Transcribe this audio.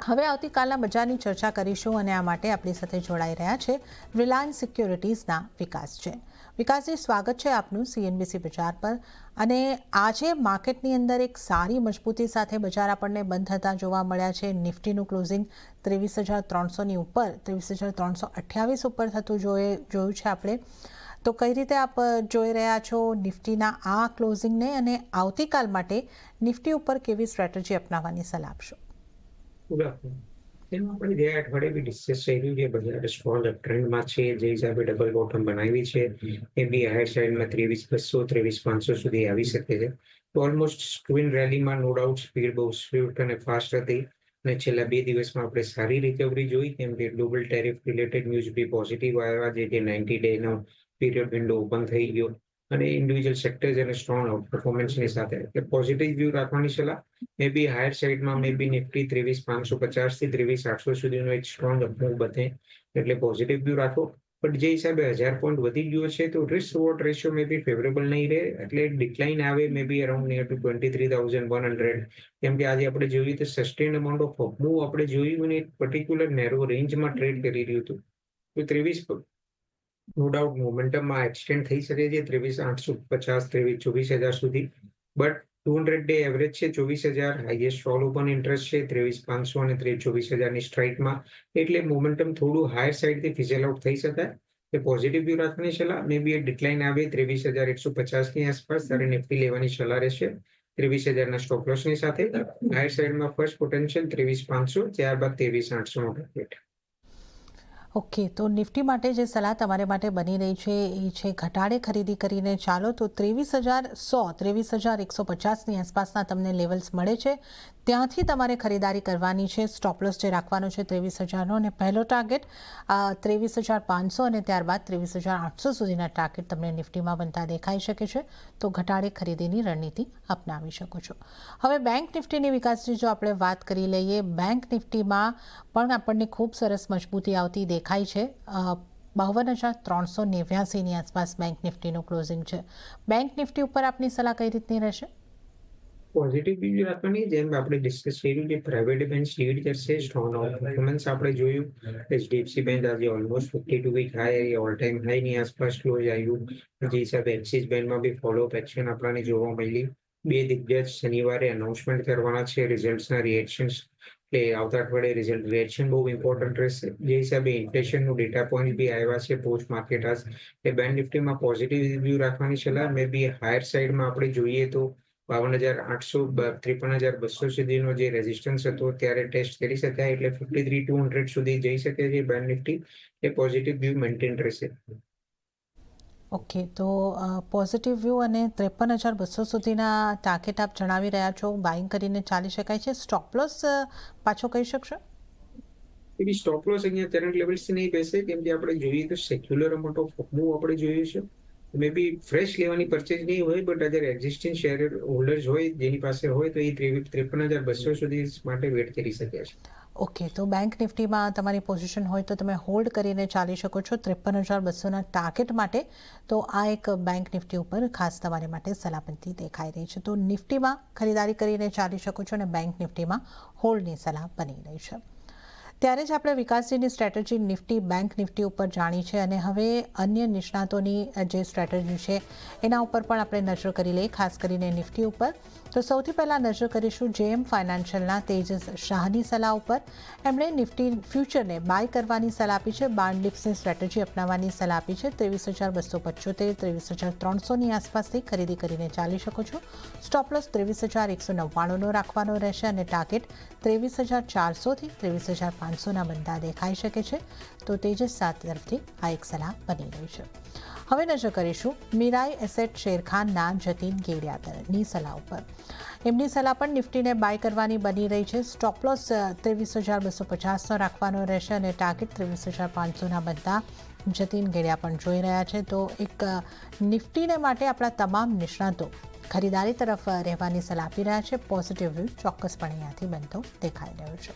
હવે આવતીકાલના બજારની ચર્ચા કરીશું અને આ માટે આપણી સાથે જોડાઈ રહ્યા છે રિલાયન્સ સિક્યોરિટીઝના વિકાસ છે. વિકાસજી, સ્વાગત છે આપનું CNBC બજાર પર. અને આજે માર્કેટની અંદર એક સારી મજબૂતી સાથે બજાર આપણને બંધ થતા જોવા મળ્યા છે. નિફ્ટીનું ક્લોઝિંગ 23,300ની ઉપર 23,328 ઉપર થતું જોયું છે આપણે. તો કઈ રીતે આપ જોઈ રહ્યા છો નિફ્ટીના આ ક્લોઝિંગને અને આવતીકાલ માટે નિફ્ટી ઉપર કેવી સ્ટ્રેટેજી અપનાવવાની સલાહ આપશો? એમાં આપણે ગયા અઠવાડિયે બી ડિસ્કસ કર્યું કે બજાર સ્ટ્રોંગ ટ્રેન્ડમાં છે, જે હિસાબે ડબલ બોટમ બનાવી છે એ બી હાયર સાઈડમાં 23,200 23,500 સુધી આવી શકે છે. તો ઓલમોસ્ટ ટ્વિન રેલીમાં નો ડાઉટ સ્પીડ બહુ સ્વિફ્ટ અને ફાસ્ટ હતી અને છેલ્લા 2 દિવસમાં આપણે સારી રિકવરી જોઈ, કેમ કે global tariff related news B positive આવ્યા, જે 90 ડેનો પીરિયડ વિન્ડો ઓપન થઈ ગયો અને ઇન્ડિવિજ્યુઅલ સેક્ટર્સ અને સ્ટ્રોંગ આઉટ પરફોર્મન્સની સાથે પોઝિટિવ વ્યૂ રાખવાની સલાહ. મે બી હાયર સાઈડમાં મે બી નિફ્ટી 23,550 થી 23,800 સુધીનો એક સ્ટ્રોંગ અપમૂવ બને, એટલે પોઝિટિવ વ્યૂ રાખો. બટ જે હિસાબે 1000 પોઈન્ટ વધી ગયો છે તો રિસ્ક રિવોર્ડ રેશિયો મે બી ફેવરેબલ નહીં રહે, એટલે ડિક્લાઇન આવે મે બી અરાઉન્ડ નિયર ટુ 23,100. કેમ કે આજે આપણે જોયું તો સસ્ટેન અમાઉન્ટ ઓફ અપમૂવ આપણે જોયું અને એક પર્ટિક્યુલર નેરો રેન્જમાં ટ્રેડ કરી રહ્યું હતું. તો 23 નો ડાઉટ મોમેન્ટમમાં એક્સટેન્ડ થઈ શકે છે 23,850 24,000 સુધી. બટ 200 ડે એવરેજ છે 24,000, હાઈએસ્ટ ફોલ ઓપન ઇન્ટરેસ્ટ છે 23,500 અને 24,000ની સ્ટ્રાઇકમાં, એટલે મોમેન્ટમ થોડું હાયર સાઈડથી ફિઝલ આઉટ થઈ શકાય. એ પોઝિટિવ વ્યૂ રાખવાની સલાહ. મે બી એ ડિક્લાઇન આવે 23,150ની આસપાસ ત્યારે નિફ્ટી લેવાની સલાહ રહેશે 23,000ના સ્ટોપ લોસની સાથે. હાયર સાઈડમાં ફર્સ્ટ પોટેન્શિયલ 23,500, ત્યારબાદ 23,800નો ટાર્ગેટ. ઓકે, તો નિફ્ટી માટે જે સલાહ તમારે માટે બની રહી છે એ છે ઘટાડે ખરીદી કરીને ચાલો. તો 23,100 23,150ની આસપાસના તમને લેવલ્સ મળે છે, ત્યાંથી તમારે ખરીદારી કરવાની છે. સ્ટોપલોસ જે રાખવાનો છે 23,000નો અને પહેલો ટાર્ગેટ 23,500 અને ત્યારબાદ 23,800 સુધીના ટાર્ગેટ તમને નિફ્ટીમાં બનતા દેખાઈ શકે છે. તો ઘટાડે ખરીદીની રણનીતિ અપનાવી શકો છો. હવે બેંક નિફ્ટીની વિકાસની જો આપણે વાત કરી લઈએ, બેંક નિફ્ટીમાં પણ આપણને ખૂબ સરસ મજબૂતી આવતી દેખાય છે. 52,389ની આસપાસ બેંક નિફ્ટીનું ક્લોઝિંગ છે. બેંક નિફ્ટી ઉપર આપની સલાહ કઈ રીતની રહેશે? પોઝિટિવ વ્યૂ રાખવાની, જેમ આપણે ડિસ્કસ કર્યું કે પ્રાઇવેટ બેંક લીડ કરશે. સ્ટ્રોંગ આઉટ પરફોર્મન્સ આપણે જોયું. HDFC બેંક આજે almost 52 week high all time હાઈની આસપાસ ક્લોઝ આવ્યું. જે હિસાબે એક્સિસ બેંકમાં બી ફોલોઅપ એક્શન આપણને જોવા મળી. 2 દિગ્ગજ શનિવારે અનાઉન્સમેન્ટ કરવાના છે રિઝલ્ટ્સના રિએક્શન્સ, એટલે આવતા અઠવાડિયે રિઝલ્ટ રિએક્શન બહુ ઇમ્પોર્ટન્ટ રહેશે. જે હિસાબે ઇન્ફ્લેશનનું ડેટા પોઈન્ટ બી આવ્યા છે પોસ્ટ માર્કેટ આજ. એ બેંક નિફ્ટીમાં પોઝિટિવ વ્યૂ રાખવાની સલાહ. મે બી હાયર સાઈડમાં આપણે જોઈએ તો 52,800 53,200 સુધીનો જે રેઝિસ્ટન્સ હતો ત્યારે ટેસ્ટ કરી શકાય, એટલે 53,200 સુધી જઈ શકે છે બેંક નિફ્ટી. એ પોઝિટિવ વ્યૂ મેન્ટેન રહેશે. ઓકે, તો પોઝિટિવ વ્યૂ અને 53,200 સુધીના ટાર્ગેટ આપ જણાવી રહ્યા છો, બાઇંગ કરીને ચાલી શકાય છે. સ્ટોપલોસ પાછો કહી શકશો? એવી સ્ટોપ લોસ અહીંયા કરંટ લેવલ્સથી નહીં બેસે, કેમ કે આપણે જોઈએ તો સેક્યુલર અમાઉન્ટ ઓફ મૂવ આપણે જોયું છે. મે બી ફ્રેશ લેવાની પરચેઝ નહીં હોય, બટ અગર એક્ઝિસ્ટિંગ શેર હોલ્ડર્સ હોય જેની પાસે હોય તો એ 53,200 સુધી માટે વેટ કરી શકે છે. ઓકે, તો બેંક નિફ્ટીમાં તમારી પોઝિશન હોય તો તમે હોલ્ડ કરીને ચાલી શકો છો 53,200ના ટાર્ગેટ માટે. તો આ એક બેંક નિફ્ટી ઉપર ખાસ તમારી માટે સલામતી દેખાઈ રહી છે. તો નિફ્ટીમાં ખરીદારી કરીને ચાલી શકો છો અને બેંક નિફ્ટીમાં હોલ્ડની સલાહ બની રહી છે. ત્યારે જ આપણે વિકાસજીની સ્ટ્રેટેજી નિફ્ટી બેંક નિફ્ટી ઉપર જાણી છે અને હવે અન્ય નિષ્ણાતોની જે સ્ટ્રેટેજી છે એના ઉપર પણ આપણે નજર કરી લઈએ, ખાસ કરીને નિફ્ટી ઉપર. તો સૌથી પહેલાં નજર કરીશું JM ફાઇનાન્શિયલના તેજસ શાહની સલાહ ઉપર. એમણે નિફ્ટી ફ્યુચરને બાય કરવાની સલાહ આપી છે, બાર્ન ડિપ્સની સ્ટ્રેટેજી અપનાવવાની સલાહ આપી છે. 23,275 23,300ની આસપાસથી ખરીદી કરીને ચાલી શકો છો. સ્ટોપલોસ 23,199નો રાખવાનો રહેશે અને ટાર્ગેટ 23,400થી 23,500ના બનતા દેખાઈ શકે છે. તો તેજસ સાત તરફથી આ એક સલાહ બની રહી છે. હવે નજર કરીશું મીરાઈ એસેટ શેરખાનના જતીન ગેડિયાતરની સલાહ ઉપર. એમની સલાહ પણ નિફ્ટીને બાય કરવાની બની રહી છે. સ્ટોપલોસ 23,250નો રાખવાનો રહેશે અને ટાર્ગેટ 23,500ના બનતા જતીન ગેડિયા પણ જોઈ રહ્યા છે. તો એક નિફ્ટીને માટે આપણા તમામ નિષ્ણાતો ખરીદારી તરફ રહેવાની સલાહ આપી રહ્યા છે. પોઝિટિવ વ્યૂ ચોક્કસપણે અહીંયાથી બનતો દેખાઈ રહ્યો છે.